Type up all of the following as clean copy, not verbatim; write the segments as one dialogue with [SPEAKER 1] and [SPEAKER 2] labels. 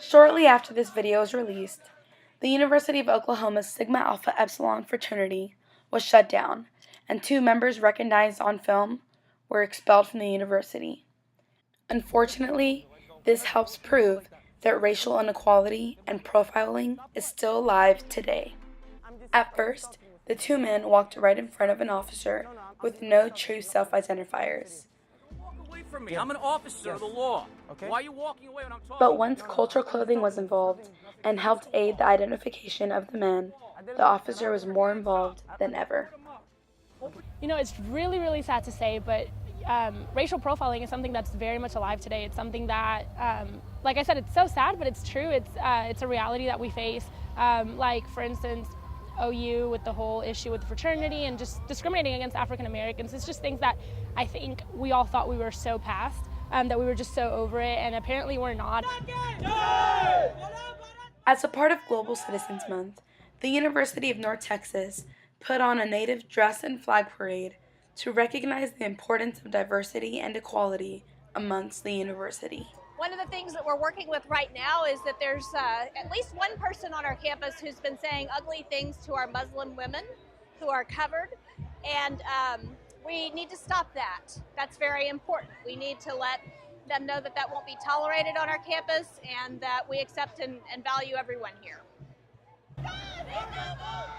[SPEAKER 1] Shortly after this video was released, the University of Oklahoma's Sigma Alpha Epsilon fraternity was shut down, and 2 members recognized on film were expelled from the university. Unfortunately, this helps prove that racial inequality and profiling is still alive today. At first, the 2 men walked right in front of an officer with no true self-identifiers.
[SPEAKER 2] From me. I'm an officer of the law. Okay. Why are you walking away when I'm talking?
[SPEAKER 1] But once cultural clothing was involved and helped aid the identification of the men, the officer was more involved than ever.
[SPEAKER 3] You know, it's really, really sad to say, but racial profiling is something that's very much alive today. It's something that, like I said, it's so sad, but it's true. It's a reality that we face. Like, for instance, OU with the whole issue with the fraternity and just discriminating against African Americans. It's just things that I think we all thought we were so past, that we were just so over it, and apparently we're not.
[SPEAKER 1] As a part of Global Citizens Month, the University of North Texas put on a Native dress and flag parade to recognize the importance of diversity and equality amongst the university.
[SPEAKER 4] One of the things that we're working with right now is that there's at least one person on our campus who's been saying ugly things to our Muslim women who are covered, and we need to stop that. That's very important. We need to let them know that that won't be tolerated on our campus and that we accept and value everyone here.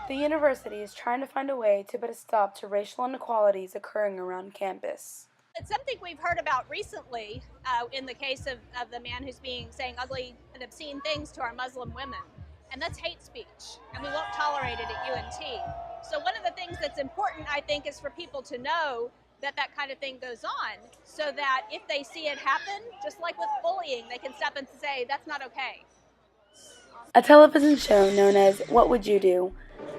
[SPEAKER 1] The university is trying to find a way to put a stop to racial inequalities occurring around campus.
[SPEAKER 4] It's something we've heard about recently in the case of the man who's saying ugly and obscene things to our Muslim women. And that's hate speech, and we won't tolerate it at UNT. So one of the things that's important, I think, is for people to know that that kind of thing goes on, so that if they see it happen, just like with bullying, they can step in and say, that's not okay.
[SPEAKER 1] A television show known as What Would You Do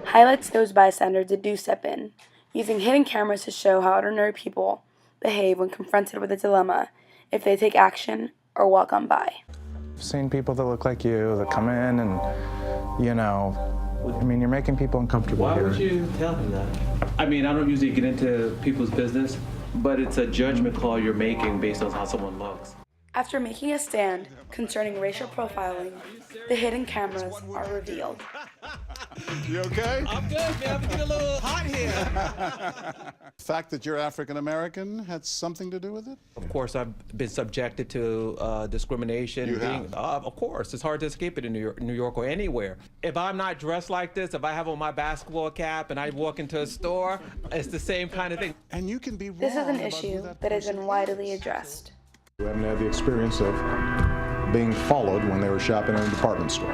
[SPEAKER 1] highlights those bystanders that do step in, using hidden cameras to show how ordinary people behave when confronted with a dilemma, if they take action or walk on by.
[SPEAKER 5] I've seen people that look like you that come in and, you know, I mean, you're making people uncomfortable.
[SPEAKER 6] Why
[SPEAKER 5] here.
[SPEAKER 6] would you tell him that? I mean, I don't usually get into people's business, but it's a judgment call you're making based on how someone looks.
[SPEAKER 1] After making a stand concerning racial profiling, the hidden cameras are revealed.
[SPEAKER 7] You okay?
[SPEAKER 2] I'm good, man. I'm getting a little hot here.
[SPEAKER 7] The fact that you're African American had something to do with it?
[SPEAKER 6] Of course, I've been subjected to discrimination.
[SPEAKER 7] You have?
[SPEAKER 6] Of course, it's hard to escape it in New York or anywhere. If I'm not dressed like this, if I have on my basketball cap and I walk into a store, it's the same kind of thing.
[SPEAKER 7] And you can be wrong.
[SPEAKER 1] This is an
[SPEAKER 7] about
[SPEAKER 1] issue
[SPEAKER 7] who
[SPEAKER 1] that has been
[SPEAKER 7] person
[SPEAKER 1] widely
[SPEAKER 7] is.
[SPEAKER 1] addressed.
[SPEAKER 8] I haven't had the experience of being followed when they were shopping in a department store.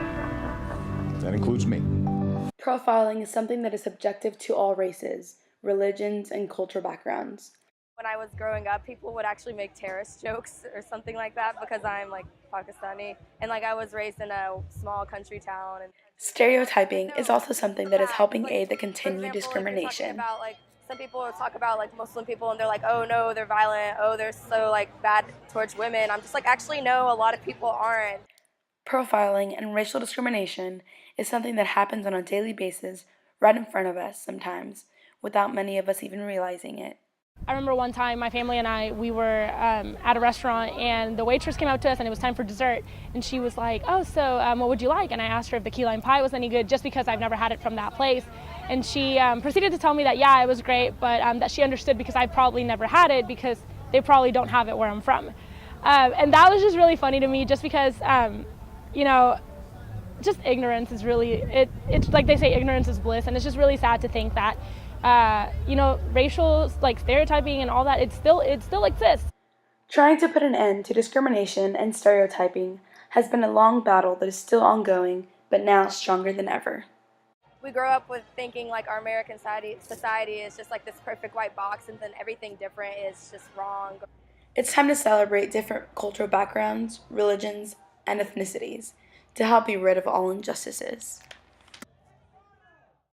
[SPEAKER 8] That includes me.
[SPEAKER 1] Profiling is something that is subjective to all races, religions, and cultural backgrounds.
[SPEAKER 9] When I was growing up, people would actually make terrorist jokes or something like that because I'm like Pakistani, and like I was raised in a small country town. And
[SPEAKER 1] Stereotyping is also something that is helping aid the
[SPEAKER 9] for
[SPEAKER 1] continued
[SPEAKER 9] example,
[SPEAKER 1] discrimination.
[SPEAKER 9] About, like, some people will talk about like Muslim people and they're like, oh no, they're violent, oh they're so like bad towards women. I'm just like, actually no, a lot of people aren't.
[SPEAKER 1] Profiling and racial discrimination is something that happens on a daily basis right in front of us sometimes, without many of us even realizing it.
[SPEAKER 3] I remember one time my family and I, we were at a restaurant and the waitress came out to us and it was time for dessert, and she was like, oh, so what would you like? And I asked her if the key lime pie was any good, just because I've never had it from that place. And she proceeded to tell me that, yeah, it was great, but that she understood because I probably never had it because they probably don't have it where I'm from. And that was just really funny to me, just because, you know, just ignorance is really, it's like they say, ignorance is bliss, and it's just really sad to think that, you know, racial like stereotyping and all that, it still exists.
[SPEAKER 1] Trying to put an end to discrimination and stereotyping has been a long battle that is still ongoing, but now stronger than ever.
[SPEAKER 9] We grow up with thinking like our American society is just like this perfect white box, and then everything different is just wrong.
[SPEAKER 1] It's time to celebrate different cultural backgrounds, religions, and ethnicities to help be rid of all injustices.